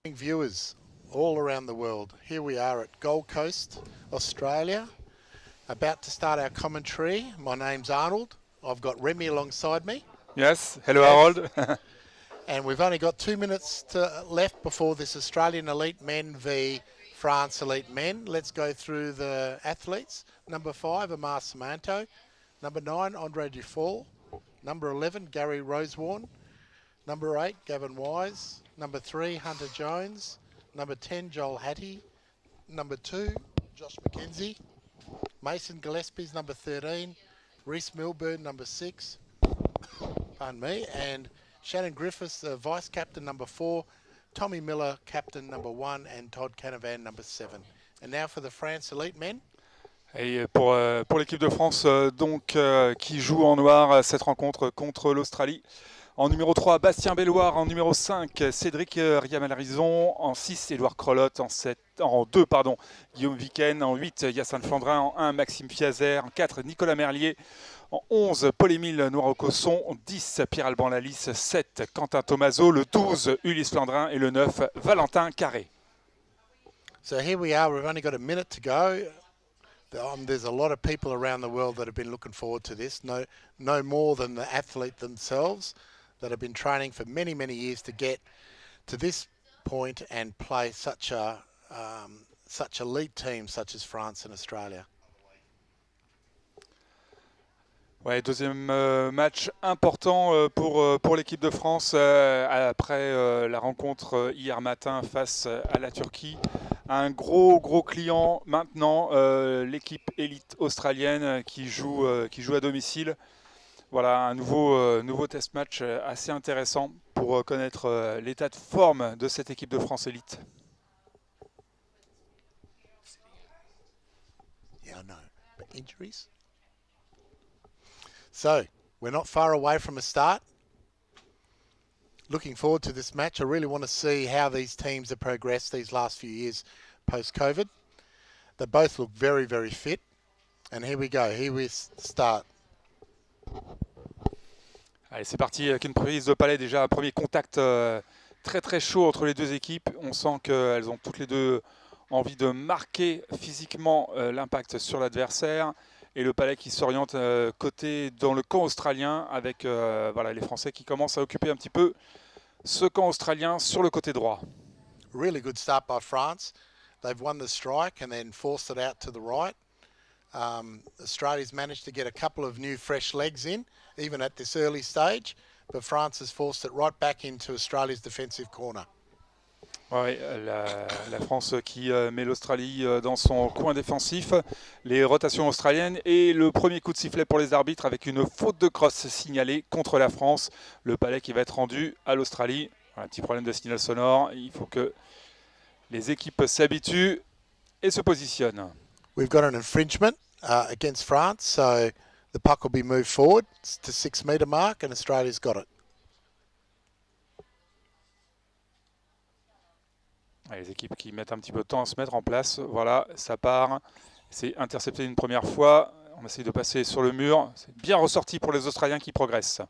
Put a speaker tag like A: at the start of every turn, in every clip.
A: Viewers all around the world, here we are at Gold Coast, Australia, about to start our commentary. My name's Arnold. I've got Remy alongside me.
B: Yes, hello Harold.
A: And we've only got 2 minutes left before this Australian Elite Men v France Elite Men. Let's go through the athletes. Number 5, Amar Samanto. Number 9, Andre Dufour. Number 11, Gary Rosewarne. Number 8, Gavin Wise. Number 3, Hunter Jones. Number 10, Joel Hattie. Number 2, Josh McKenzie. Mason Gillespie's number 13. Reece Milburn, number 6. Pardon me. And Shannon Griffiths, vice captain, number 4. Tommy Miller, captain, number 1. And Todd Canavan, number 7. And now for the France Elite Men.
B: Et pour l'équipe de France, qui joue en noir cette rencontre contre l'Australie. En numéro 3, Bastien Belloir. En numéro 5, Cédric Riamalarizon. En 6, Édouard Crolotte. En 2, Guillaume Viken. En 8, Yacine Flandrin. En 1, Maxime Fiazer. En 4, Nicolas Merlier. En 11, Paul-Émile Noir-Cosson. En 10, Pierre-Alban Lalice. 7, Quentin Thomazeau. Le 12, Ulysse Flandrin. Et le 9, Valentin Carré.
A: So here we are. We've only got a minute to go. There's a lot of people around the world that have been looking forward to this. No more than the athlete themselves, that have been training for many, many years to get to this point and play such elite teams such as France and Australia.
B: Ouais, deuxième match important pour l'équipe de France après la rencontre hier matin face à la Turquie. Un gros client maintenant, l'équipe élite australienne qui joue à domicile. Voilà, un nouveau test match assez intéressant pour connaître l'état de forme de cette équipe de France élite.
A: Yeah, I know, but injuries. So, we're not far away from a start. Looking forward to this match. I really want to see how these teams have progressed these last few years post-COVID. They both look very, very fit. And here we go. Here we start.
B: Allez, c'est parti avec une prise de palais. Déjà, un premier contact très chaud entre les deux équipes. On sent qu'elles ont toutes les deux envie de marquer physiquement l'impact sur l'adversaire. Et le palais qui s'oriente côté dans le camp australien avec voilà, les Français qui commencent à occuper un petit peu ce camp australien sur le côté droit.
A: Really good start by France. They've won the strike and then forced it out to the right. Australia's managed to get a couple of new fresh legs in, even at this early stage, but France has forced it right back into Australia's defensive corner.
B: Oui, la France qui met l'Australie dans son coin défensif, les rotations australiennes et le premier coup de sifflet pour les arbitres avec une faute de crosse signalée contre la France. Le palais qui va être rendu à l'Australie. Un petit problème de signal sonore, il faut que les équipes s'habituent et se positionnent.
A: We've got an infringement against France, so the puck will be moved forward to 6 metre mark and Australia's got it.
B: Les équipes qui mettent un petit peu de temps à se mettre en place, voilà, ça part, c'est intercepté une première fois, on essaye de passer sur le mur, c'est bien ressorti pour les Australiens qui progressent.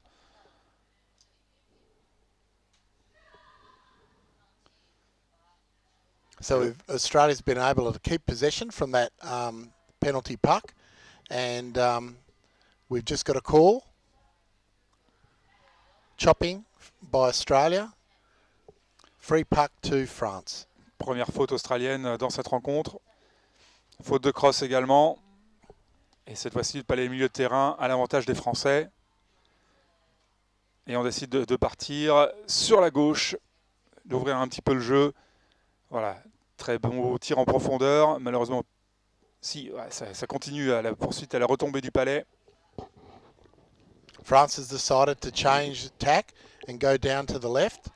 A: So Australia's been able to keep possession from that penalty puck, and we've just got a call. Chopping by Australia. Free puck to France.
B: Première faute australienne dans cette rencontre. Faute de crosse également. Et cette fois-ci, le palais milieu de terrain à l'avantage des Français. Et on décide de partir sur la gauche, d'ouvrir un petit peu le jeu. Voilà, très bon tir en profondeur. Malheureusement, si, ouais, ça continue à la poursuite, à la retombée du palais.
A: France has decided to change tack and go down to the left,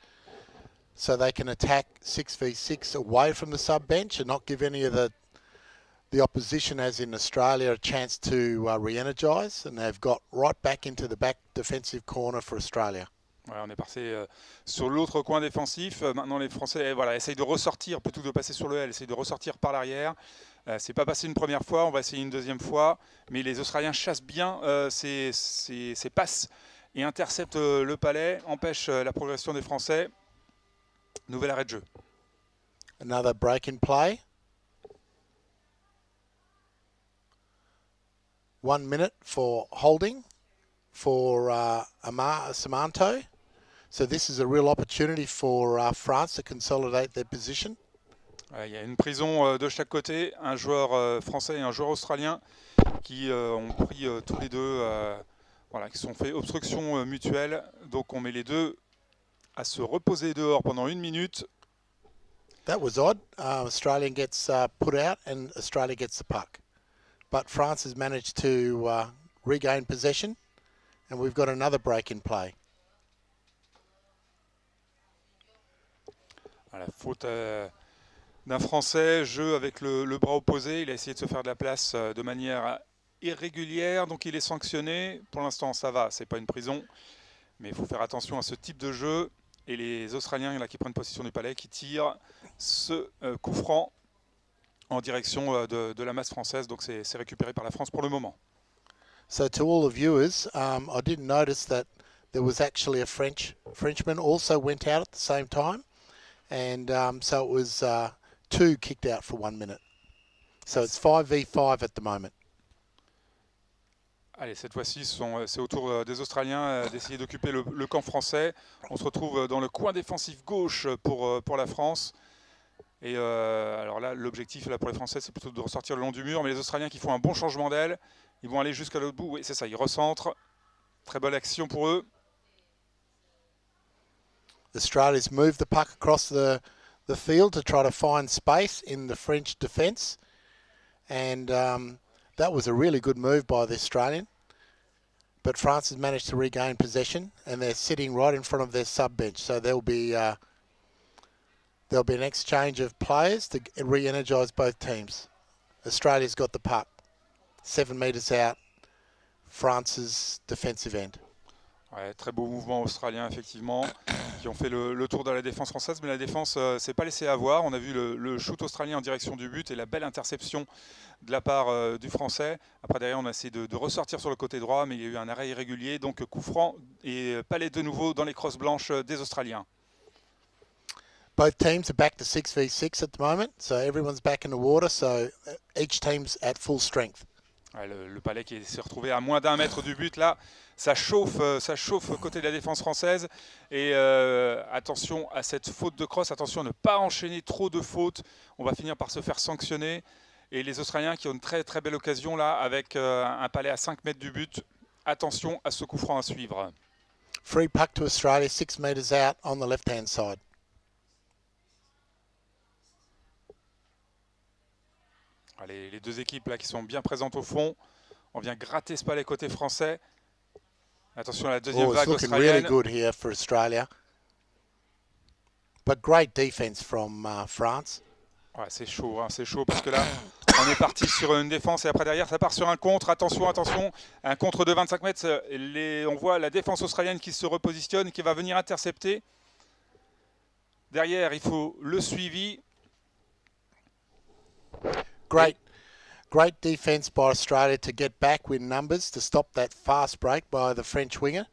A: so they can attack 6v6 away from the sub-bench and not give any of the opposition, as in Australia, a chance to re-energise. And they've got right back into the back defensive corner for Australia.
B: Ouais, on est passé sur l'autre coin défensif. Maintenant, les Français voilà, essayent de ressortir, plutôt que de passer sur le L, essayent de ressortir par l'arrière. C'est pas passé une première fois, on va essayer une deuxième fois. Mais les Australiens chassent bien ces passes et interceptent le palais, empêchent la progression des Français. Nouvel arrêt de jeu.
A: Another break in play. 1 minute for holding for Samanto. So this is a real opportunity for France to consolidate their position.
B: Il y a une prison de chaque côté, un joueur français et un joueur australien qui ont pris tous les deux, voilà, qui sont fait obstruction mutuelle. Donc on met les deux à se reposer dehors pendant 1 minute.
A: That was odd. Australian gets put out and Australia gets the puck. But France has managed to regain possession and we've got another break in play.
B: Voilà, faute d'un Français, jeu avec le bras opposé. Il a essayé de se faire de la place de manière irrégulière, donc il est sanctionné. Pour l'instant, ça va, c'est pas une prison. Mais il faut faire attention à ce type de jeu. Et les Australiens là, qui prennent possession du palais, qui tirent ce coup franc en direction de la masse française. Donc c'est récupéré par la France pour le moment.
A: So to all the viewers, I didn't notice that there was actually a Frenchman also went out at the same time. And so it was 2 kicked out for 1 minute. So it's 5v5 at the moment.
B: Allez, cette fois-ci, c'est au tour des Australiens d'essayer d'occuper le camp français. On se retrouve dans le coin défensif gauche pour la France. Et alors là, l'objectif là, pour les Français, c'est plutôt de ressortir le long du mur. Mais les Australiens qui font un bon changement d'aile, ils vont aller jusqu'à l'autre bout. Oui, c'est ça, ils recentrent. Très bonne action pour eux.
A: Australia's moved the puck across the field to try to find space in the French defence. And that was a really good move by the Australian. But France has managed to regain possession and they're sitting right in front of their sub-bench. So there'll be an exchange of players to re-energise both teams. Australia's got the puck. 7 metres out, France's defensive end.
B: Ouais, très beau mouvement australien, effectivement, qui ont fait le tour de la défense française, mais la défense s'est pas laissée avoir. On a vu le shoot australien en direction du but et la belle interception de la part du Français. Après, derrière, on a essayé de ressortir sur le côté droit, mais il y a eu un arrêt irrégulier. Donc, coup franc et palais de nouveau dans les crosses blanches des Australiens.
A: Both teams are back to 6v6 at the moment, so everyone's back in the water, so each team's at full strength.
B: Ouais, le palais qui s'est retrouvé à moins d'1 mètre du but, là, ça chauffe côté de la défense française. Et attention à cette faute de crosse, attention à ne pas enchaîner trop de fautes. On va finir par se faire sanctionner. Et les Australiens qui ont une très très belle occasion là, avec un palais à 5 mètres du but. Attention à ce coup franc à suivre.
A: Free puck to Australia, 6 metres out on the left-hand side.
B: Allez, les deux équipes là qui sont bien présentes au fond. On vient gratter ce palais côté français. Attention à la deuxième vague australienne.
A: Really good here for Australia. But great defense from France.
B: Ouais, c'est chaud parce que là, on est parti sur une défense et après derrière, ça part sur un contre. Attention, attention, un contre de 25 mètres. On voit la défense australienne qui se repositionne, qui va venir intercepter. Derrière, il faut le suivi.
A: Great defence by Australia to get back with numbers to stop that fast break by the French winger.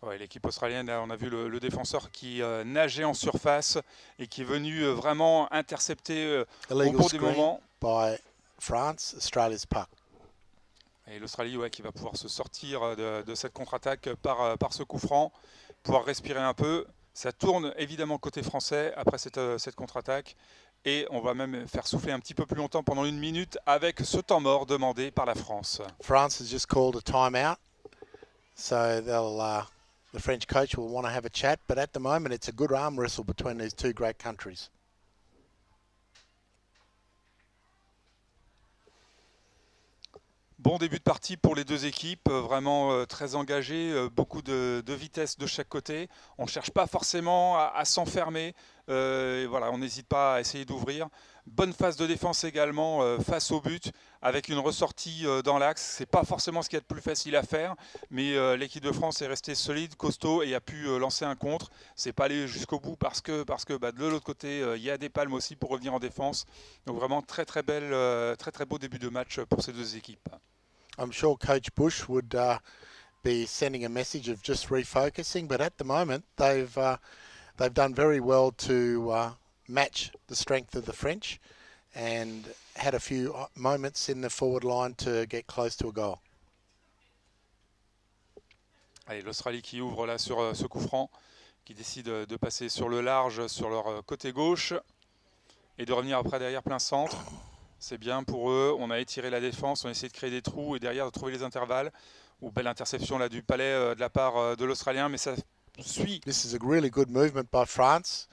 B: Ouais, l'équipe australienne, là, on a vu le défenseur qui nageait en surface et qui est venu vraiment intercepter au bon des moments.
A: By France, Australia's puck.
B: Et l'Australie qui va pouvoir se sortir de cette contre-attaque par ce coup franc, pouvoir respirer un peu. Ça tourne évidemment côté français après cette contre-attaque. Et on va même faire souffler un petit peu plus longtemps pendant 1 minute avec ce temps mort demandé par la France.
A: France has just called a timeout. So the French coach will want to have a chat. But at the moment, it's a good arm wrestle between these two great countries.
B: Bon début de partie pour les deux équipes, vraiment très engagées, beaucoup de vitesse de chaque côté. On ne cherche pas forcément à s'enfermer, voilà, on n'hésite pas à essayer d'ouvrir. Bonne phase de défense également face au but, avec une ressortie dans l'axe. Ce n'est pas forcément ce qu'il y a de plus facile à faire, mais l'équipe de France est restée solide, costaud et a pu lancer un contre. Ce n'est pas allé jusqu'au bout parce que de l'autre côté, il y a des palmes aussi pour revenir en défense. Donc vraiment très très beau début de match pour ces deux équipes.
A: I'm sure Coach Bush would be sending a message of just refocusing, but at the moment they've they've done very well to match the strength of the French and had a few moments in the forward line to get close to a goal.
B: Allez, l'Australie qui ouvre là sur ce coup franc, qui décide de passer sur le large, sur leur côté gauche et de revenir après derrière plein centre. C'est bien pour eux, on a étiré la défense, on a essayé de créer des trous et derrière de trouver les intervalles. Ou belle interception là du palais de la part de l'Australien, mais ça suit.
A: This is a really good movement by France,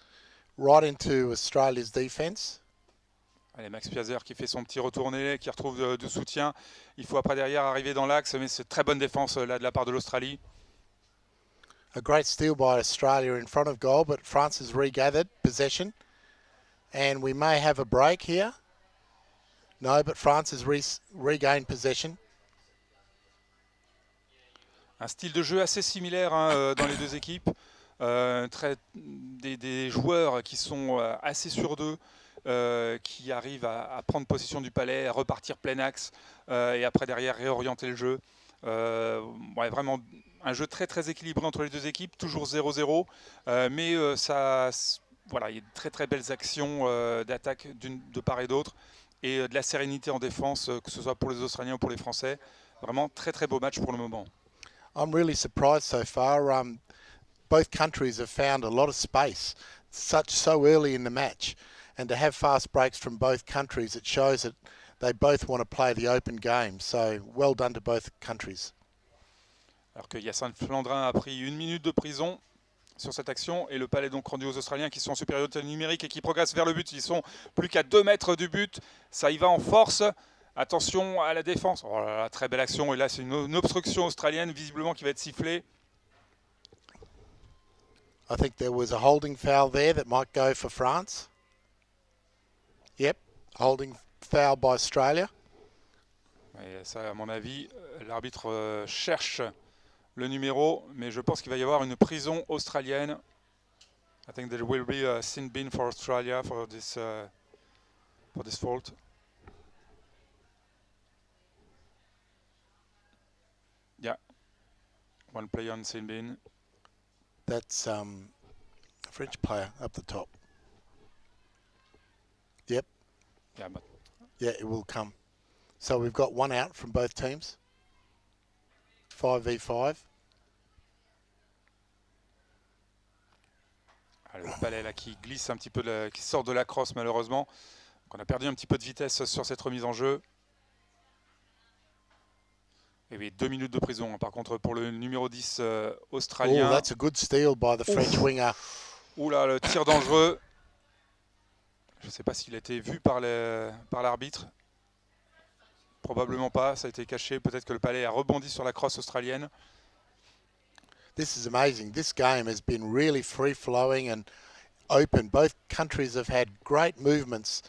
A: right into Australia's defence.
B: Allez, Max Piazer qui fait son petit retourné, qui retrouve du soutien. Il faut après derrière arriver dans l'axe, mais c'est très bonne défense là de la part de l'Australie.
A: A great steal by Australia in front of goal, but France has regathered possession. And we may have a break here. No, but France has regained possession.
B: Un style de jeu assez similaire dans les deux équipes. Des joueurs qui sont assez sûrs d'eux, qui arrivent à prendre possession du palais, à repartir plein axe et après derrière réorienter le jeu. Ouais, vraiment un jeu très très équilibré entre les deux équipes, toujours 0-0, mais voilà, il y a de très très belles actions d'attaque de part et d'autre et de la sérénité en défense, que ce soit pour les Australiens ou pour les Français. Vraiment très très beau match pour le moment.
A: I'm really surprised so far. Both countries have found a lot of space so early in the match, and to have fast breaks from both countries, it shows that they both want to play the open game. So well done to both countries.
B: Alors que Yacine Flandrin a pris 1 minute de prison sur cette action et le palais donc rendu aux Australiens qui sont en supériorité numérique et qui progressent vers le but. Ils sont plus qu'à 2 mètres du but. Ça y va en force. Attention à la défense. Oh là là, très belle action. Et là, c'est une obstruction australienne visiblement qui va être sifflée.
A: I think there was a holding foul there that might go for France. Yep, holding foul by Australia.
B: Et ça, à mon avis, l'arbitre cherche le numéro, mais je pense qu'il va y avoir une prison australienne. I think there will be a sin bin for Australia for this fault. Yeah, one player on sin bin.
A: That's a French player up the top. Yep.
B: Yeah, but
A: Yeah, it will come. So we've got one out from both teams. 5v5.
B: Le palais là qui glisse un petit peu, qui sort de la crosse malheureusement. Donc on a perdu un petit peu de vitesse sur cette remise en jeu. Et oui, 2 minutes de prison par contre pour le numéro 10 australien.
A: Oh, that's a good steal by the French winger.
B: Ouh là, le tir dangereux. Je ne sais pas s'il a été vu par l'arbitre. Probablement pas, ça a été caché. Peut-être que le palais a rebondi sur la crosse australienne.
A: This is amazing. This game has been really free-flowing and open. Both countries have had great movements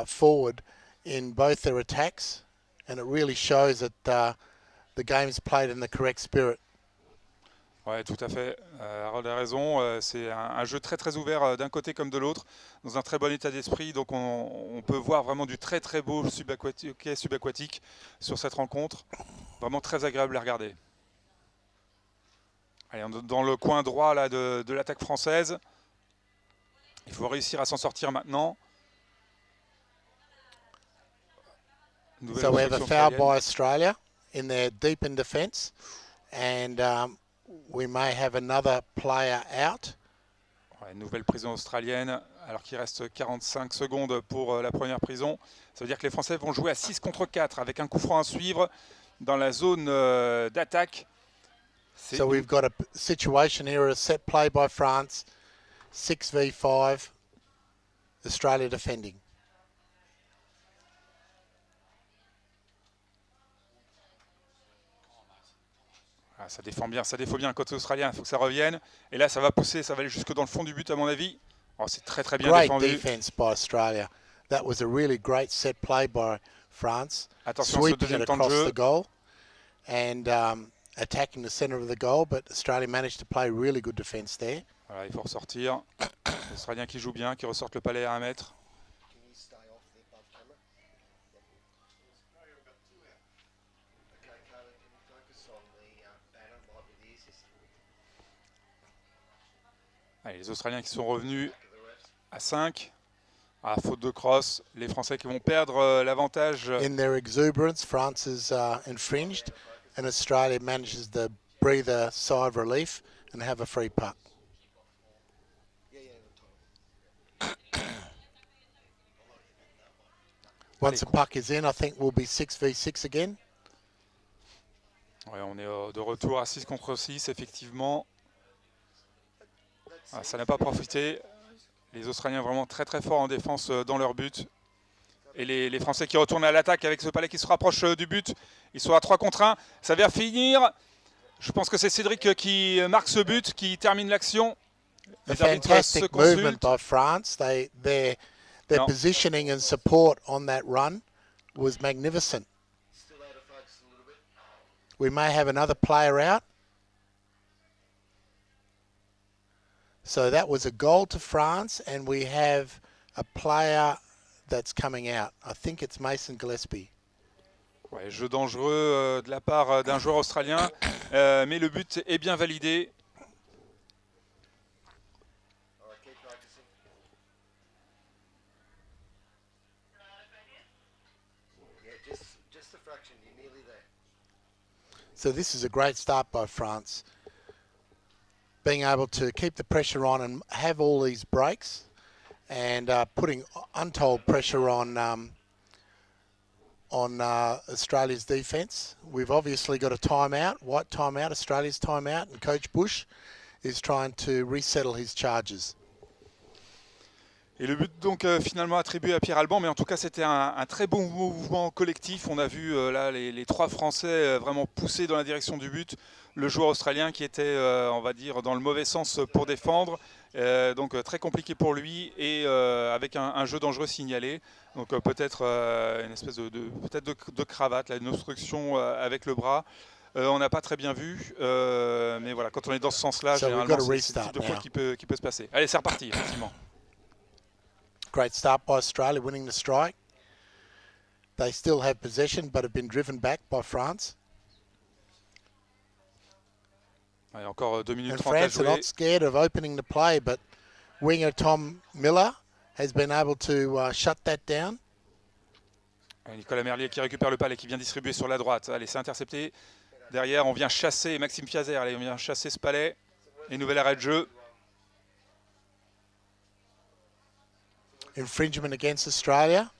A: forward in both their attacks, and it really shows that the game is played in the correct spirit.
B: Oui, tout à fait. Harold a raison. C'est un jeu très très ouvert d'un côté comme de l'autre, dans un très bon état d'esprit. Donc on peut voir vraiment du très très beau subaquatique sur cette rencontre. Vraiment très agréable à regarder. Allez, dans le coin droit là, de l'attaque française. Il faut réussir à s'en sortir maintenant.
A: So we have a foul by Australia in their deep in defence, and we may have another player out.
B: Ouais, nouvelle prison australienne, alors qu'il reste 45 secondes pour la première prison. Ça veut dire que les Français vont jouer à 6 contre 4 avec un coup franc à suivre dans la zone d'attaque.
A: So we've got a situation here, a set play by France, 6v5, Australia defending.
B: Ah, ça défend bien côté australien, il faut que ça revienne. Et là, ça va pousser, ça va aller jusque dans le fond du but à mon avis. Oh, c'est très très bien défendu.
A: Great defense by Australia. That was a really great set play by France.
B: Attention
A: Sweeping
B: ce deuxième
A: it
B: temps de
A: across
B: jeu.
A: the goal and attacking the centre of the goal, but Australia managed to play really good defence there.
B: Voilà, il faut ressortir. L'Australien qui joue bien, qui ressorte le palais à 1 mètre. Allez, les Australiens qui sont revenus à 5. À faute de cross, les Français qui vont perdre l'avantage.
A: In their exuberance, France is infringed, and Australia manages to breathe a sigh of relief and have a free puck. Once the puck is in, I think we'll be 6v6 again.
B: Ouais, on est de retour à 6 contre 6, effectivement. Ah, ça n'a pas profité. Les Australiens vraiment très très forts en défense dans leur but. Et les Français qui retournent à l'attaque avec ce palais qui se rapproche du but. Ils sont à 3 contre 1. Ça va finir. Je pense que c'est Cédric qui marque ce but, qui termine l'action.
A: A fantastic movement by France. Their positioning and support on that run was magnificent. We may have another player out. So that was a goal to France, and we have a player that's coming out. I think it's Mason Gillespie.
B: Ouais, jeu dangereux de la part d'un joueur australien, mais le but est bien validé.
A: So this is a great start by France. Being able to keep the pressure on and have all these breaks and putting untold pressure on Australia's defence. We've obviously got a timeout, white timeout, Australia's timeout, and Coach Bush is trying to resettle his charges.
B: Et le but donc finalement attribué à Pierre Alban, mais en tout cas c'était un très bon mouvement collectif. On a vu là les 3 Français vraiment pousser dans la direction du but. Le joueur australien qui était, on va dire, dans le mauvais sens pour défendre. Donc très compliqué pour lui et avec un jeu dangereux signalé. Donc peut-être une espèce de cravate, là, une obstruction avec le bras. On n'a pas très bien vu, mais voilà, quand on est dans ce sens-là, généralement c'est le type de faute qui peut se passer. Allez, c'est reparti, effectivement.
A: Great start by Australia, winning the strike. They still have possession, but have been driven back by France.
B: Ouais, encore 2 minutes
A: and
B: 30 à
A: France are
B: jouer.
A: not scared of opening the play, but winger Tom Miller has been able to shut that down.
B: Nicolas Merlier qui récupère le palais, qui vient distribuer sur la droite. Allez, c'est intercepté. Derrière, on vient chasser Maxime Fiazer. Allez, on vient chasser ce palais. Et nouvel arrêt de jeu.
A: Infringement against Australia.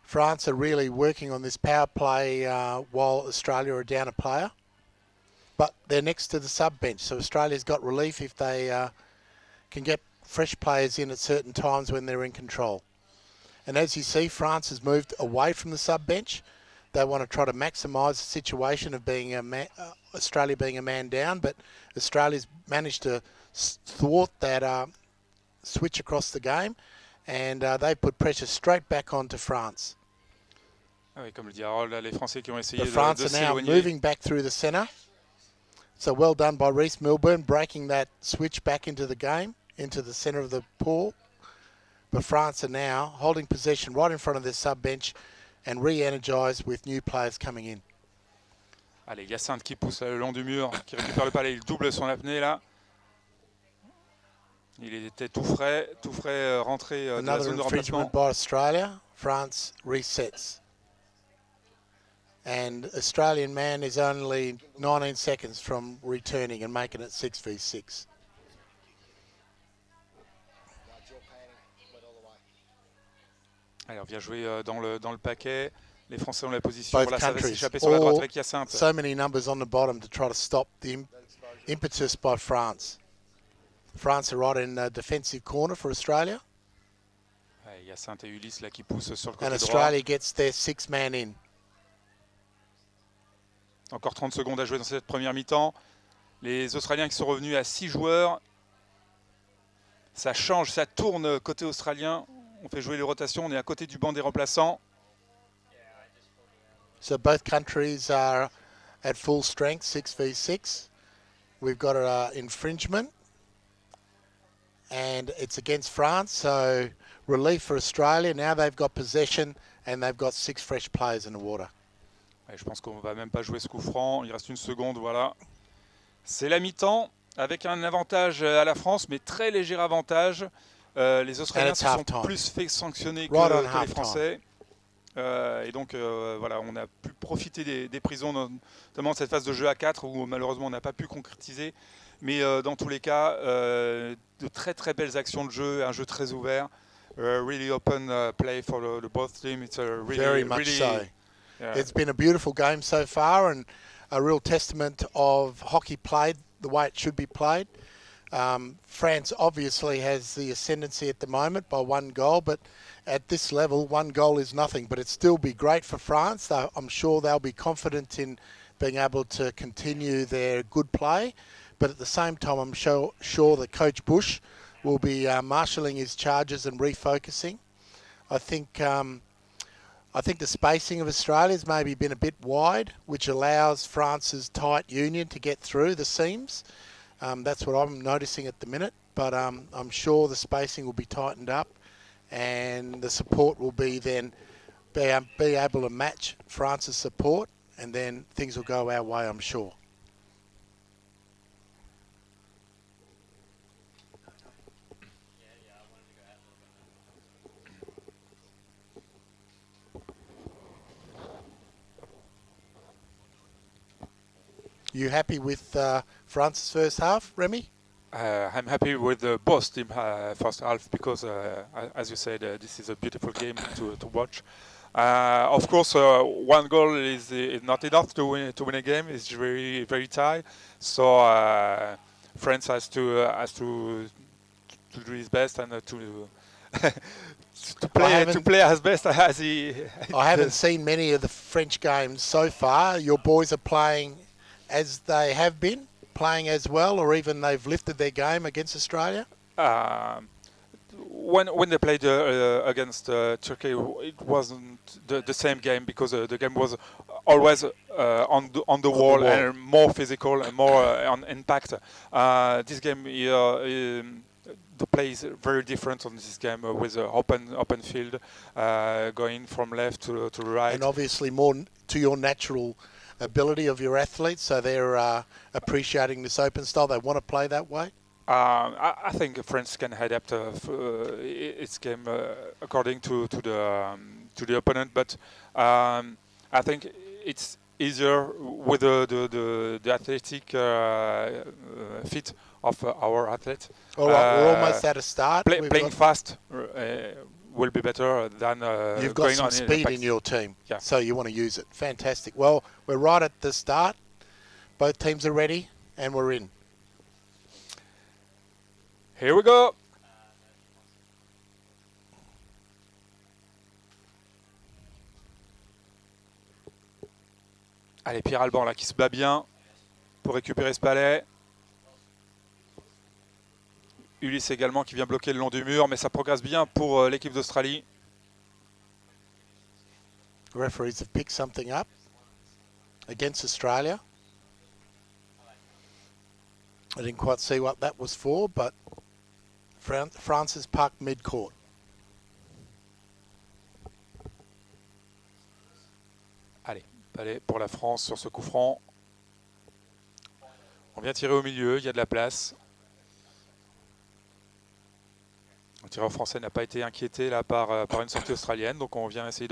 A: France are really working on this power play while Australia are down a player. But they're next to the sub bench, so Australia's got relief if they can get fresh players in at certain times when they're in control. And as you see, France has moved away from the sub bench. They want to try to maximise the situation of being Australia being a man down, but Australia's managed to thwart that switch across the game, and they put pressure straight back onto France.
B: Ah oui, comme le dit Harold, les Français qui ont essayé
A: The France
B: de
A: are now
B: s'éloigner.
A: moving back through the centre. So well done by Reece Milburn, breaking that switch back into the game, into the centre of the pool. But France are now holding possession right in front of their sub-bench and re-energised with new players coming in.
B: Allez, Hyacinthe qui pousse le long du mur, qui récupère le palais, il double son apnée là. Il était tout frais rentré de la zone de
A: Infringement
B: remplacement.
A: by Australia. France resets. And Australian man is only 19 seconds from returning and making it 6v6.
B: Allez, on vient jouer dans le paquet. Les Français ont la position.
A: Both
B: Voilà, ça va
A: countries,
B: s'échapper sur la droite
A: all,
B: avec Hyacinthe.
A: so many numbers on the bottom to try to stop the impetus by France. France are right in a defensive corner for Australia.
B: Ouais, Hyacinthe et Ulysse là qui poussent sur le
A: And
B: côté droit.
A: Australia gets their 6-man in.
B: Encore 30 secondes à jouer dans cette première mi-temps. Les Australiens qui sont revenus à 6 joueurs. Ça change, ça tourne côté australien. On fait jouer les rotations, on est à côté du banc des remplaçants.
A: So both countries are at full strength, 6v6. We've got an infringement. And it's against France, so relief for Australia. Now they've got possession and they've got 6 fresh players in the water.
B: Ouais, je pense qu'on va même pas jouer ce coup franc. Il reste une seconde, voilà. C'est la mi-temps. avec un avantage à la France, mais très léger avantage. Les Australiens
A: it's
B: se sont
A: half-time.
B: plus fait sanctionner
A: Right on
B: que les
A: half-time.
B: Français. Et donc voilà, on a pu profiter des prisons, notamment de cette phase de jeu à 4 où malheureusement on n'a pas pu concrétiser. Mais dans tous les cas, de très très belles actions de jeu, un jeu très ouvert. Really open play for the both teams. It's a really,
A: Very much
B: really,
A: so.
B: yeah.
A: It's been a beautiful game so far and a real testament of hockey played the way it should be played. France obviously has the ascendancy at the moment by 1 goal, but at this level, 1 goal is nothing. But it'd still be great for France. I'm sure they'll be confident in being able to continue their good play. But at the same time, I'm sure that Coach Bush will be marshalling his charges and refocusing. I think the spacing of Australia's maybe been a bit wide, which allows France's tight union to get through the seams. That's what I'm noticing at the minute, but I'm sure the spacing will be tightened up and the support will be then be able to match France's support, and then things will go our way, I'm sure. You happy with France's first half, Remy?
B: I'm happy with both team first half because, as you said, this is a beautiful game to watch. Of course, 1 goal is not enough to win a game. It's very very tight. So France has to do his best and to to play as best as he.
A: I haven't seen many of the French games so far. Your boys are playing as they have been, playing as well, or even they've lifted their game against Australia?
B: When they played against Turkey, it wasn't the same game because the game was always on the wall and more physical and more on impact. This game here, the play is very different on this game with an open field, going from left to right.
A: And obviously more to your natural ability of your athletes, so they're appreciating this open style. They want to play that way.
B: I think France can adapt its game according to the opponent, but I think it's easier with the athletic fit of our athletes.
A: All right, we're almost at a start.
B: Playing fast will be better than
A: you've got
B: going
A: some
B: on
A: speed in your team,
B: yeah.
A: So you want to use it. Fantastic. Well, we're right at the start. Both teams are ready, and we're in.
B: Here we go. Allez, Pierre Alban là qui se bat bien pour récupérer ce palais. Ulysse également qui vient bloquer le long du mur, mais ça progresse bien pour l'équipe d'Australie.
A: Referees have picked something up against Australia. I didn't quite see what that was for, but France is parked mid-court.
B: Allez, palais pour la France sur ce coup franc. On vient tirer au milieu, il y a de la place. Le tireur français n'a pas été inquiété là par une sortie australienne, donc on vient essayer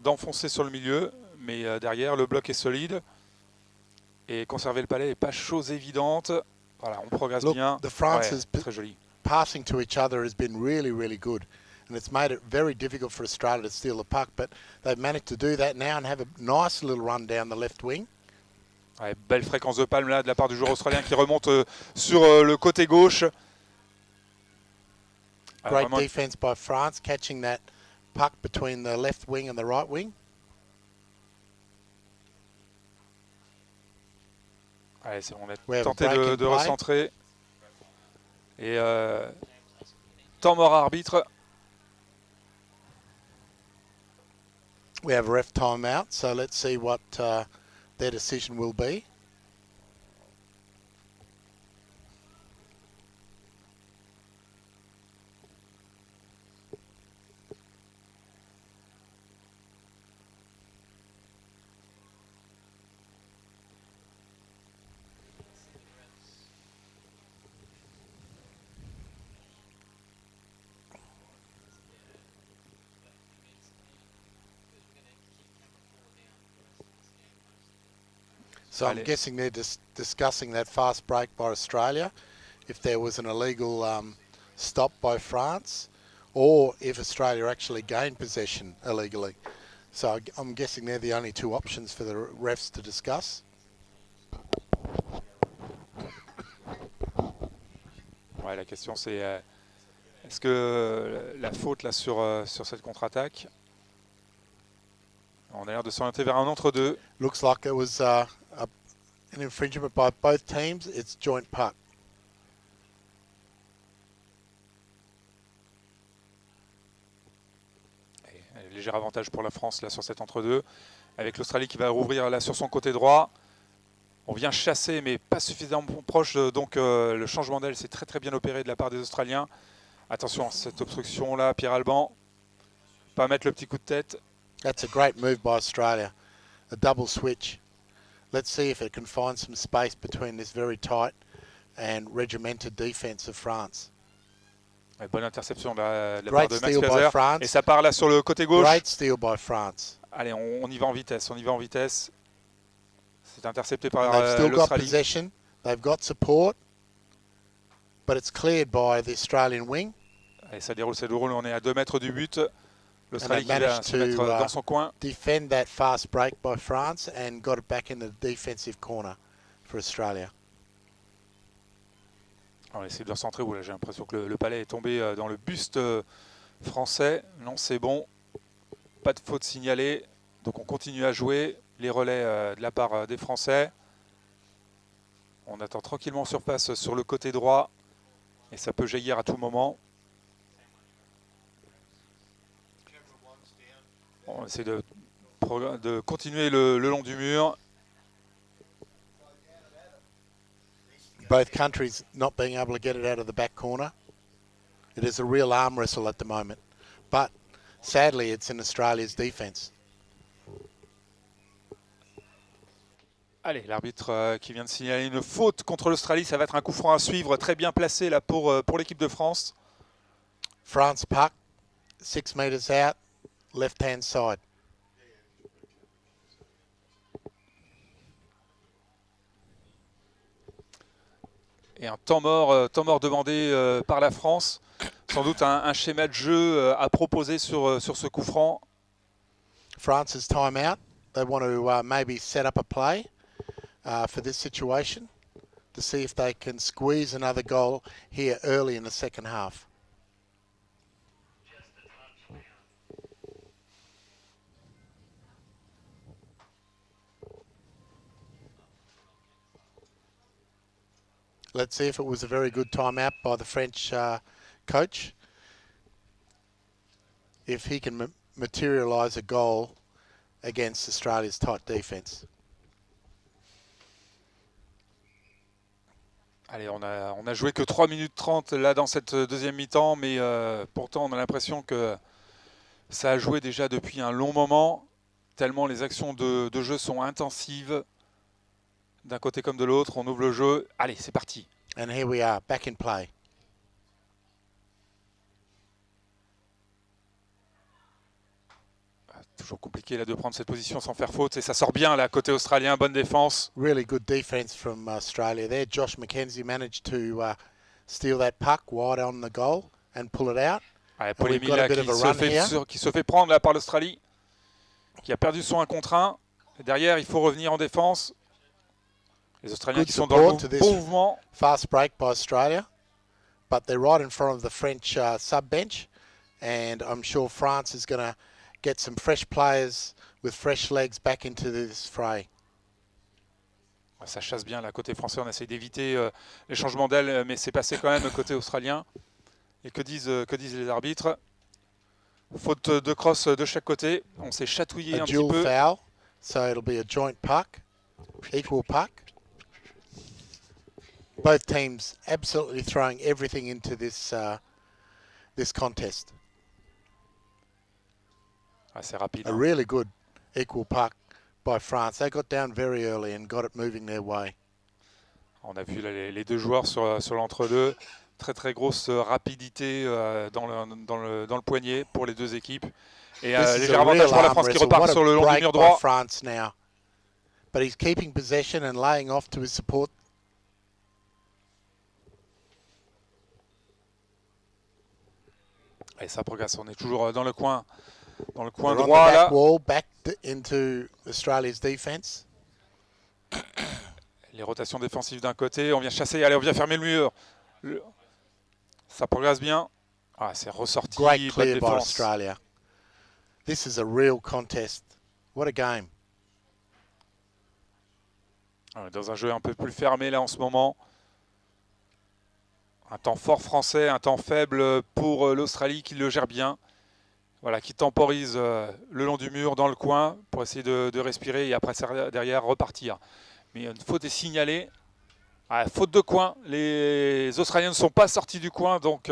B: d'enfoncer sur le milieu, mais derrière le bloc est solide et conserver le palais n'est pas chose évidente. Voilà, on progresse bien.
A: The France's
B: très joli.
A: Passing to each other has been really, really good, and it's made it very difficult for Australia to steal the puck, but they've managed to do that now and have a nice little run down the left wing.
B: Ouais, belle fréquence de palme là de la part du joueur australien qui remonte sur le côté gauche.
A: Great defense by France, catching that puck between the left wing and the right wing.
B: Allez, c'est bon, on a tenté de recentrer. Et temps mort arbitre.
A: We have a ref timeout, so let's see what their decision will be. So I'm guessing they're discussing that fast break by Australia, if there was an illegal stop by France, or if Australia actually gained possession illegally. So I'm guessing they're the only two options for the refs to discuss.
B: Ouais, la question c'est est-ce que la faute là sur cette contre-attaque, on a l'air de s'orienter vers un entre-deux.
A: Looks like it was an infringement by both teams. It's joint puck.
B: Léger avantage pour la France là sur cet entre-deux, avec l'Australie qui va rouvrir là sur son côté droit. On vient chasser mais pas suffisamment proche, donc le changement d'aile c'est très bien opéré de la part des Australiens. Attention, cette obstruction là, Pierre Alban, pas mettre le petit coup de tête.
A: That's a great move by Australia, a double switch. Let's see if it can find some space between this very tight and regimented defence of France.
B: Ouais, bonne interception de la part de Max Fraser. Et ça part là sur le côté gauche.
A: Great steal by France.
B: Allez, on y va en vitesse, C'est intercepté par
A: They've still got
B: l'Australie.
A: possession, they've got support, but it's cleared by the Australian wing.
B: Et ça déroule, on est à 2 mètres du but. L'Australie qui va se mettre dans son coin.
A: Defend that fast break by France and got it back in the defensive corner for Australia.
B: On essaie de recentrer, là j'ai l'impression que le palais est tombé dans le buste français. Non, c'est bon, pas de faute signalée, donc on continue à jouer les relais de la part des Français. On attend tranquillement en surface sur le côté droit et ça peut jaillir à tout moment. On essaie de continuer le long du mur.
A: Both countries not being able to get it out of the back corner. It is a real arm wrestle at the moment, but sadly it's in Australia's defence.
B: Allez, l'arbitre qui vient de signaler une faute contre l'Australie, ça va être un coup franc à suivre, très bien placé là pour l'équipe de France.
A: France puck, 6 metres out, left-hand side.
B: Et un temps mort demandé par la France. Sans doute un schéma de jeu à proposer sur ce coup franc.
A: France's time out. They want to maybe set up a play for this situation to see if they can squeeze another goal here early in the second half. Let's see if it was a very good timeout by the French coach. If he can materialise a goal against Australia's tight defence.
B: Allez, on a joué que 3 minutes 30 là dans cette deuxième mi-temps, mais pourtant on a l'impression que ça a joué déjà depuis un long moment, tellement les actions de jeu sont intensives. D'un côté comme de l'autre, on ouvre le jeu. Allez, c'est parti.
A: And here we are, back in play.
B: Toujours compliqué là de prendre cette position sans faire faute. Et ça sort bien là, côté australien, bonne défense.
A: Really good defense from Australia there. Josh McKenzie managed to steal that puck wide on the goal and pull it out.
B: Allez, Polémie là qui se fait prendre là par l'Australie, qui a perdu son 1 contre 1. Et derrière, il faut revenir en défense. Les Australiens
A: Good
B: qui sont dans le bon mouvement.
A: Fast break by Australia, but they're right in front of the French sub bench, and I'm sure France is going to get some fresh players with fresh legs back into this fray.
B: Ça chasse bien là côté français, on essaie d'éviter les changements d'aile, mais c'est passé quand même côté australien. Et que disent les arbitres? Faute de cross de chaque côté, on s'est chatouillé un petit peu.
A: Foul, so it'll be a joint puck, equal puck. Both teams absolutely throwing everything into this this contest.
B: C'est rapide.
A: A really good equal puck by France. They got down very early and got it moving their way.
B: On a vu là, les deux joueurs sur l'entre-deux. Très grosse rapidité dans le poignet pour les deux équipes. Et léger avantage pour la France qui repart sur le long du mur droit.
A: France now. but he's keeping possession and laying off to his support.
B: Et ça progresse, on est toujours dans le coin
A: They're
B: droit
A: on the back
B: là.
A: wall, back into Australia's defence.
B: Les rotations défensives d'un côté, on vient chasser, allez, on vient fermer le mur. Ça progresse bien. Ah, c'est ressorti,
A: Great
B: bonne
A: clear by
B: défense.
A: Australia. This is a real contest. What a game.
B: Dans un jeu un peu plus fermé là en ce moment. Un temps fort français, un temps faible pour l'Australie qui le gère bien. Voilà, qui temporise le long du mur, dans le coin, pour essayer de respirer et après derrière repartir. Mais une faute est signalée. Ah, faute de coin. Les Australiens ne sont pas sortis du coin, donc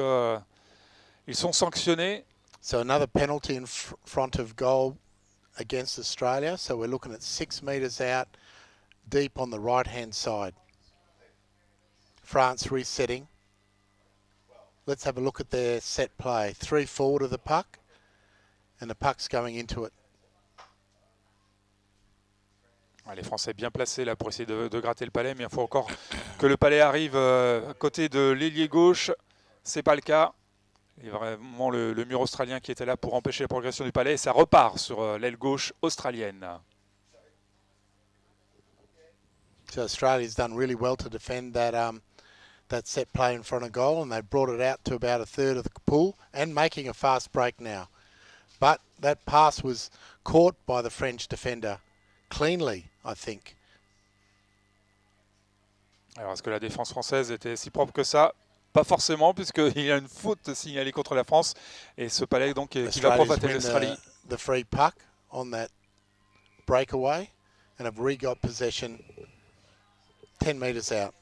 B: ils sont sanctionnés.
A: So another penalty in front of goal against Australia. So we're looking at 6 metres out, deep on the right-hand side. France resetting. Let's have a look at their set play. 3 forward of the puck, and the puck's going into it.
B: Les Français bien placés là pour essayer de gratter le palais, mais il faut encore que le palais arrive à côté de l'ailier gauche. C'est pas le cas. Il y a vraiment le mur australien qui était là pour empêcher la progression du palais. Et ça repart sur l'aile gauche australienne.
A: So Australia's done really well to defend that set play in front of goal, and they've brought it out to about a third of the pool and making a fast break now. But that pass was caught by the French defender cleanly, I think.
B: Alors, est-ce que la défense française était si propre que ça? Pas forcément, puisqu'il y a une faute signalée contre la France. Et ce palais donc, qui va provoquer l'Australie.
A: The free puck on that breakaway and have re-got possession 10 metres out.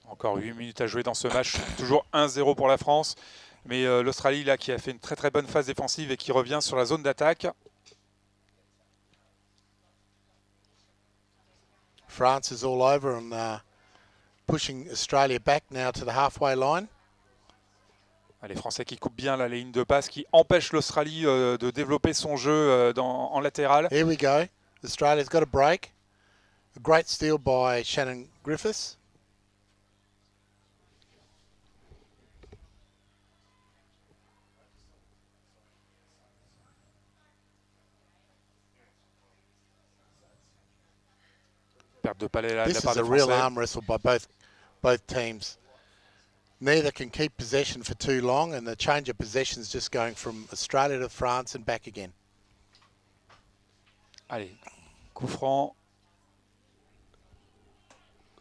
B: Encore 8 minutes à jouer dans ce match. Toujours 1-0 pour la France. Mais l'Australie là qui a fait une très très bonne phase défensive et qui revient sur la zone d'attaque.
A: France is all over and pushing Australia back now to the halfway line.
B: Les Français qui coupent bien la ligne de passe, qui empêchent l'Australie de développer son jeu en latéral.
A: Here we go. Australia's got a break. A great steal by Shannon Griffiths.
B: Perte de palais là de la
A: This
B: part
A: is a
B: des
A: real
B: Français.
A: arm wrestle by both teams. Neither can keep possession for too long, and the change of possession is just going from Australia to France and back again.
B: Allez, coup franc.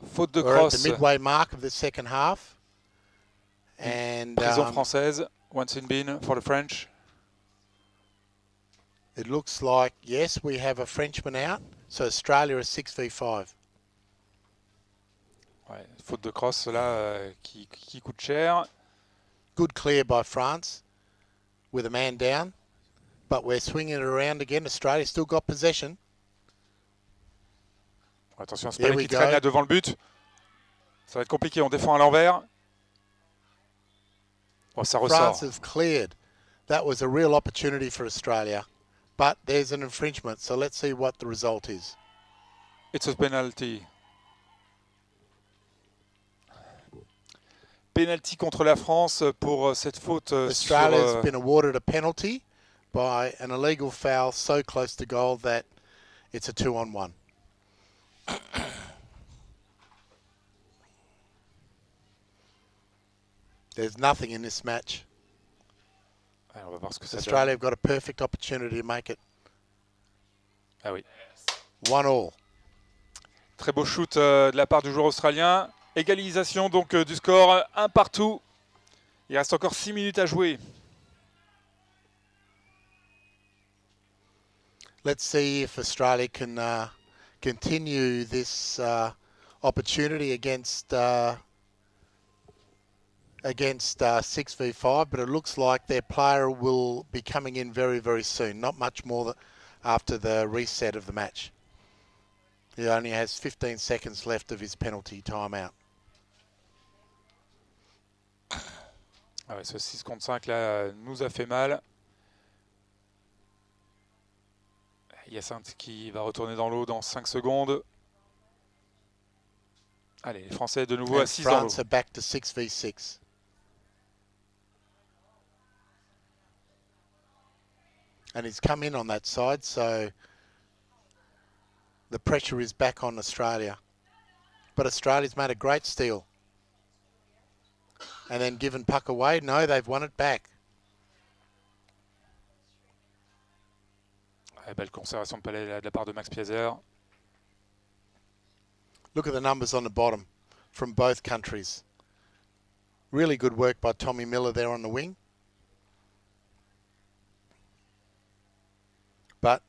B: Faute de
A: We're at
B: crosse.
A: the midway mark of the second half. And
B: Prison française. Once in bin for the French.
A: it looks like, yes, we have a Frenchman out. So Australia is 6v5.
B: Ouais, faute de crosse là qui coûte cher.
A: Good clear by France with a man down. But we're swinging it around again. Australia still got possession.
B: Attention, ce palais qui traîne là devant le but. Ça va être compliqué, on défend à l'envers. Oh, ça ressort.
A: France has cleared. That was a real opportunity for Australia. But there's an infringement, so let's see what the result is.
B: It's a penalty. Penalty contre la France pour cette faute
A: Australia's
B: sur...
A: been awarded a penalty by an illegal foul so close to goal that it's a 2-on-1. There's nothing in this match.
B: Alors, on va voir ce que ça
A: Australia have
B: donne.
A: got a perfect opportunity to make it
B: Ah oui.
A: 1-1.
B: Très beau shoot de la part du joueur australien. Égalisation donc du score, 1 partout. Il reste encore 6 minutes à jouer.
A: Let's see if Australia can continue this opportunity against 6v5, but it looks like their player will be coming in very, very soon. Not much more after the reset of the match. He only has 15 seconds left of his penalty timeout.
B: Ah ouais, ce 6 contre 5 là nous a fait mal. Hyacinthe qui va retourner dans l'eau dans 5 secondes. Allez, les Français de nouveau à
A: And
B: 6 dans l'eau.
A: France are back to 6v6. And he's come in on that side, so the pressure is back on Australia. But Australia's made a great steal. And then given puck away. No, they've won it back.
B: Ouais, belle conservation de palais de la part de Max Piazer.
A: Look at the numbers on the bottom from both countries. Really good work by Tommy Miller there on the wing. But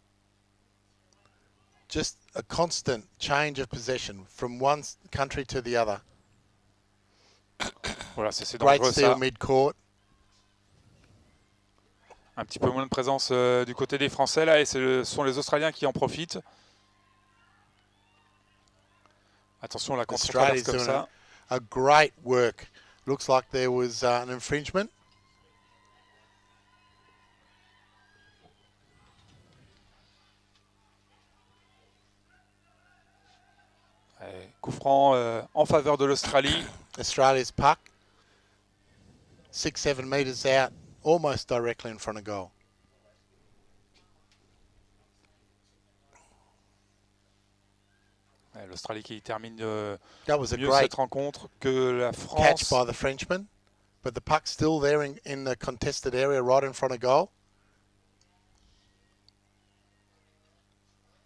A: just a constant change of possession from one country to the other.
B: Voilà, c'est
A: Great
B: dangereux
A: steal
B: ça.
A: mid-court.
B: Un petit peu moins de présence du côté des Français là, et ce sont les Australiens qui en profitent. Attention, la contre-traverse
A: Australia's
B: comme
A: doing
B: ça.
A: a great work. Looks like there was an infringement.
B: Allez, coup franc en faveur de l'Australie.
A: Australia's puck. 6-7 metres out, almost directly in front of goal.
B: L'Australie qui termine
A: That was a
B: mieux
A: great
B: cette rencontre que la
A: catch
B: France.
A: by the Frenchman, but the puck's still there in the contested area right in front of goal.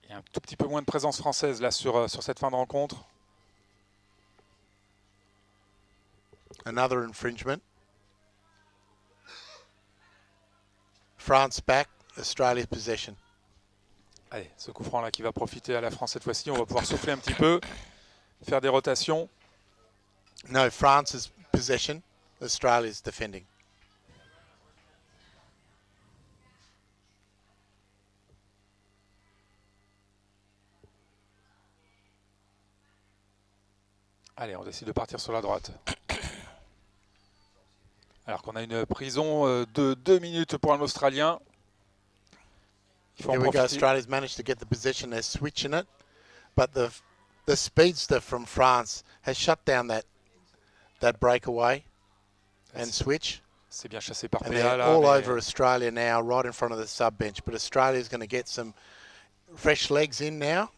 B: Il y a un tout petit peu moins de présence française là sur cette fin de rencontre.
A: Another infringement. France back, Australia's possession.
B: Allez, ce coup franc là qui va profiter à la France cette fois-ci. On va pouvoir souffler un petit peu, faire des rotations.
A: No, France's possession, Australia's defending.
B: Allez, on décide de partir sur la droite. Alors qu'on a une prison de 2 minutes pour un Australien. Il faut en
A: Here we go.
B: profiter.
A: Australia's managed to get the possession. They're switching it, but the speedster from France has shut down that breakaway and switch.
B: C'est bien chassé par
A: And
B: PA
A: they're
B: là.
A: all
B: mais
A: over Australia now, right in front of the sub bench. But Australia's going to get some fresh legs in now,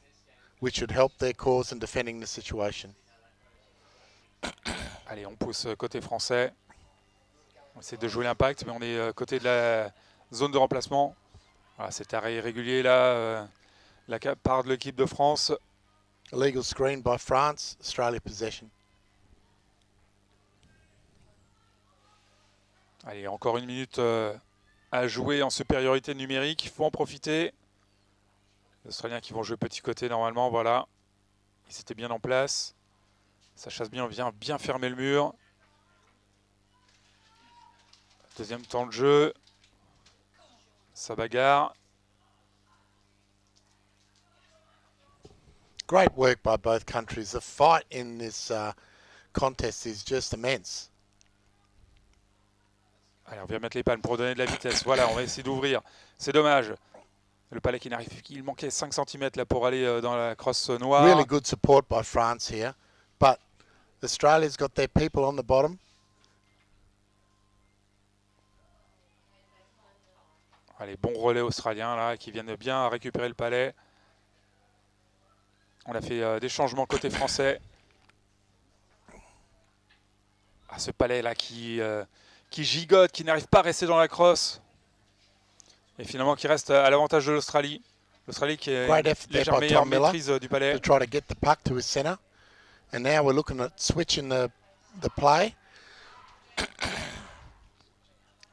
A: which should help their cause in defending the situation.
B: Allez, on pousse côté français. On essaie de jouer l'impact, mais on est côté de la zone de remplacement. Voilà, cet arrêt irrégulier là, la part de l'équipe de France.
A: Illegal screen by France, Australia possession.
B: Allez, encore 1 minute à jouer en supériorité numérique. Il faut en profiter. Les Australiens qui vont jouer petit côté normalement, voilà. Ils étaient bien en place. Ça chasse bien, vient bien fermer le mur. Deuxième temps de jeu. Ça bagarre.
A: Great work by both countries. The fight in this contest is just immense.
B: Allez, on vient mettre les palmes pour donner de la vitesse. Voilà, on va essayer d'ouvrir. C'est dommage. Le palais qui n'arrive, il manquait 5 cm là pour aller dans la crosse noire.
A: Really good support by France here, but Australia's got their people on the bottom.
B: Allez, bon relais australien là, qui viennent bien récupérer le palais. On a fait des changements côté français. Ah, ce palais là qui gigote, qui n'arrive pas à rester dans la crosse. Et finalement qui reste à l'avantage de l'Australie. L'Australie qui est
A: Great effort there
B: légèrement
A: by
B: meilleure
A: Tom Miller
B: maîtrise du palais.
A: to try to get the puck to his centre. And now we're looking at switching the play.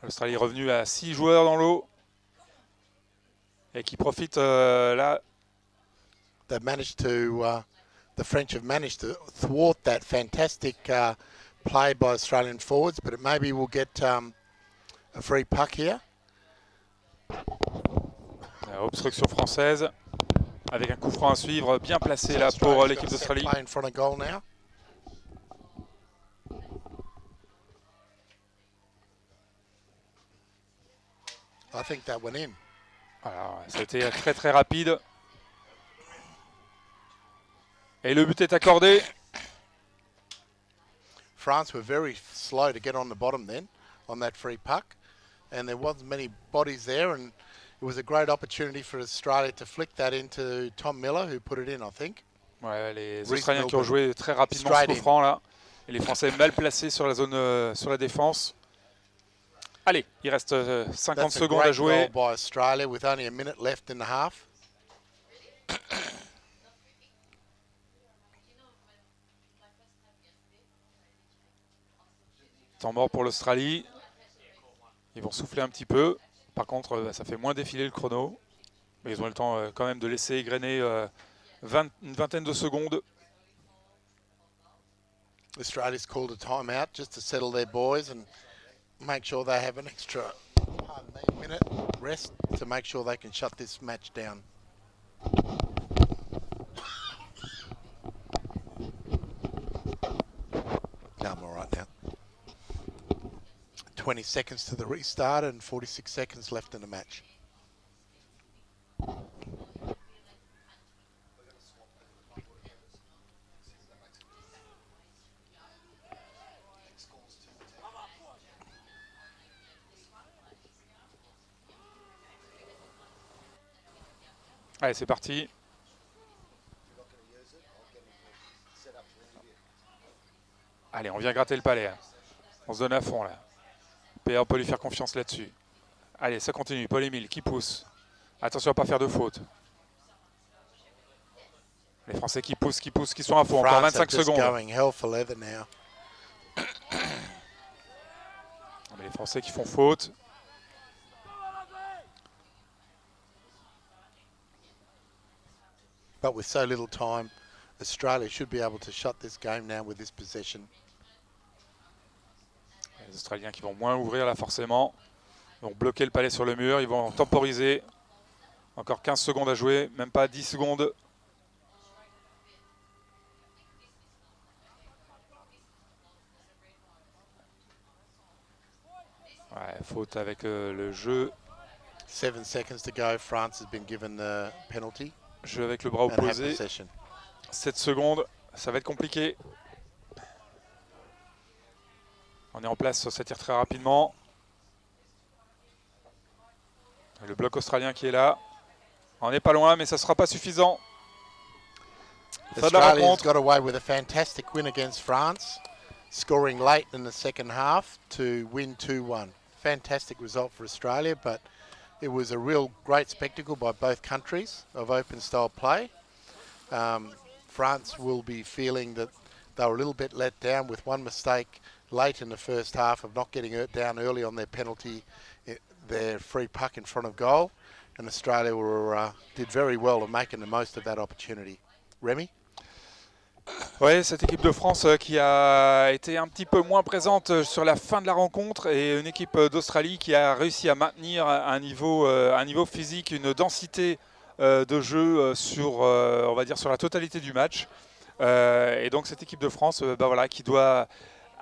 B: L'Australie est revenue à 6 joueurs dans l'eau. Et qui profite là.
A: They've managed to, the French have managed to thwart that fantastic play by Australian forwards, but maybe we'll get a free puck here.
B: Obstruction française. Avec un coup franc à suivre, bien placé là pour
A: Australia's
B: l'équipe
A: got a set
B: d'Australie.
A: play in front of goal now. I think that went in.
B: Voilà, ça a été très très rapide. Et le but est accordé.
A: France were very slow to get on the bottom then on that free puck, and there wasn't many bodies there, and it was a great opportunity for Australia to flick that into Tom Miller, who put it in, I think.
B: Ouais, les Australiens qui ont joué très rapidement ce coup franc là, et les Français mal placés sur la zone, sur la défense. Allez, il reste 50 secondes à jouer.
A: Goal by Australia with only a minute left in the half.
B: Temps mort pour l'Australie. Ils vont souffler un petit peu. Par contre, ça fait moins défiler le chrono. Mais ils ont le temps quand même de laisser égrener une vingtaine de secondes.
A: Australia's called a timeout just to settle their boys and make sure they have an extra minute rest to make sure they can shut this match down. No, I'm all right now. 20 seconds to the restart and 46 seconds left in the match.
B: Allez, c'est parti. Allez, on vient gratter le palais. Hein. On se donne à fond là. PA, on peut lui faire confiance là-dessus. Allez, ça continue. Paul-Émile qui pousse. Attention à ne pas faire de faute. Les Français qui poussent, qui sont à fond. Encore 25 secondes. Mais les Français qui font faute.
A: But with so little time, Australia should be able to shut this game now with this possession.
B: Les Australiens qui vont moins ouvrir là forcément. Ils vont bloquer le palais sur le mur. Ils vont temporiser. Encore 15 secondes à jouer. Même pas 10 secondes. Ouais, faute avec le jeu.
A: 7 seconds to go. France has been given the penalty.
B: Jeu avec le bras opposé. 7 secondes, ça va être compliqué. On est en place, ça tire très rapidement. Le bloc australien qui est là. On n'est pas loin, mais ça ne sera pas suffisant.
A: Australia's got away with a fantastic win against France, scoring late in the second half to win 2-1. Fantastic result for Australia, but it was a real great spectacle by both countries of open style play. France will be feeling that they were a little bit let down with one mistake late in the first half of not getting it down early on their penalty, their free puck in front of goal. And Australia did very well of making the most of that opportunity. Remy?
B: Oui, cette équipe de France qui a été un petit peu moins présente sur la fin de la rencontre et une équipe d'Australie qui a réussi à maintenir un niveau physique, une densité de jeu sur, on va dire, sur la totalité du match. Et donc cette équipe de France voilà, qui doit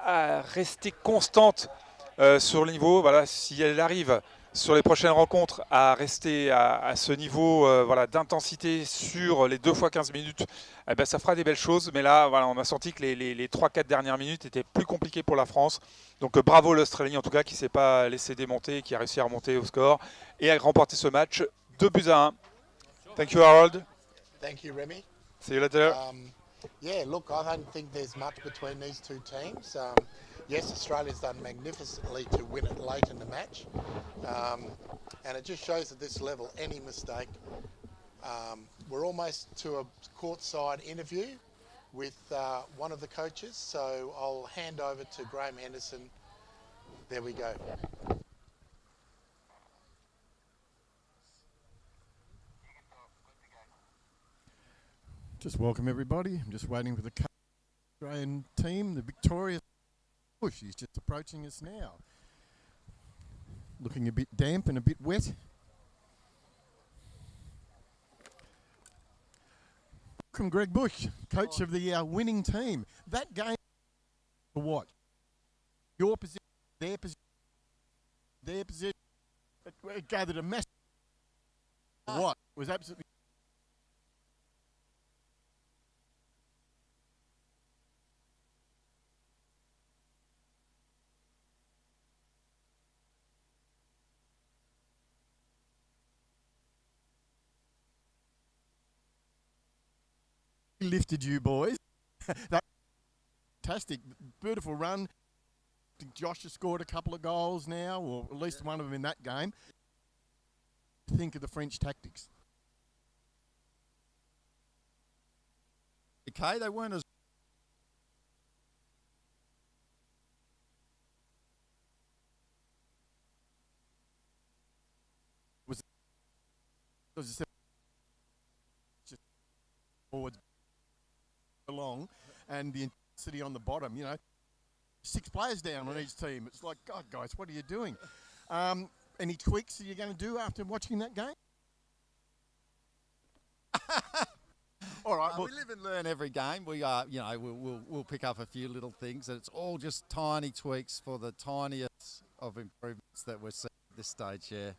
B: rester constante sur le niveau. Voilà, si elle arrive sur les prochaines rencontres à rester à ce niveau voilà, d'intensité sur les 2 fois 15 minutes, eh ben, ça fera des belles choses. Mais là, voilà, on a senti que les 3-4 dernières minutes étaient plus compliquées pour la France. Donc bravo l'Australie en tout cas qui ne s'est pas laissé démonter, qui a réussi à remonter au score et à remporter ce match 2-1. Thank you Harold.
A: Thank you Remy.
B: See you later.
A: Yeah, look, I don't think there's much between these two teams. Yes, Australia's done magnificently to win it late in the match. And it just shows at this level, any mistake. We're almost to a courtside interview with one of the coaches. So I'll hand over to Graham Henderson. There we go.
C: Just welcome everybody. I'm just waiting for the Australian team, the victorious push. He's just approaching us now. Looking a bit damp and a bit wet. Welcome Greg Bush, coach of the winning team. That game for what? Your position, their position. It gathered a massive what? It was absolutely lifted you boys. That's fantastic. Beautiful run. I think Josh has scored a couple of goals now, or at least one of them in that game. Think of the French tactics.
D: Okay, they weren't as
C: just forwards along, and the intensity on the bottom. You know, 6 players down on each team. It's like, God, guys, what are you doing? Any tweaks that you're going to do after watching that game?
D: all right. We live and learn every game. We are, you know, we'll pick up a few little things, and it's all just tiny tweaks for the tiniest of improvements that we're seeing at this stage. Yeah.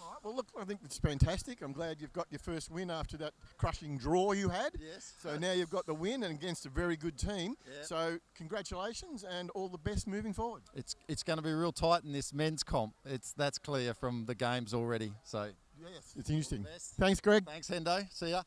C: All right, well, look, I think it's fantastic. I'm glad you've got your first win after that crushing draw you had.
D: Yes.
C: So now you've got the win and against a very good team.
D: Yeah.
C: So congratulations and all the best moving forward.
D: It's going to be real tight in this men's comp. That's clear from the games already. So
C: yes, it's interesting.
D: Best.
C: Thanks, Greg.
D: Thanks, Hendo. See ya.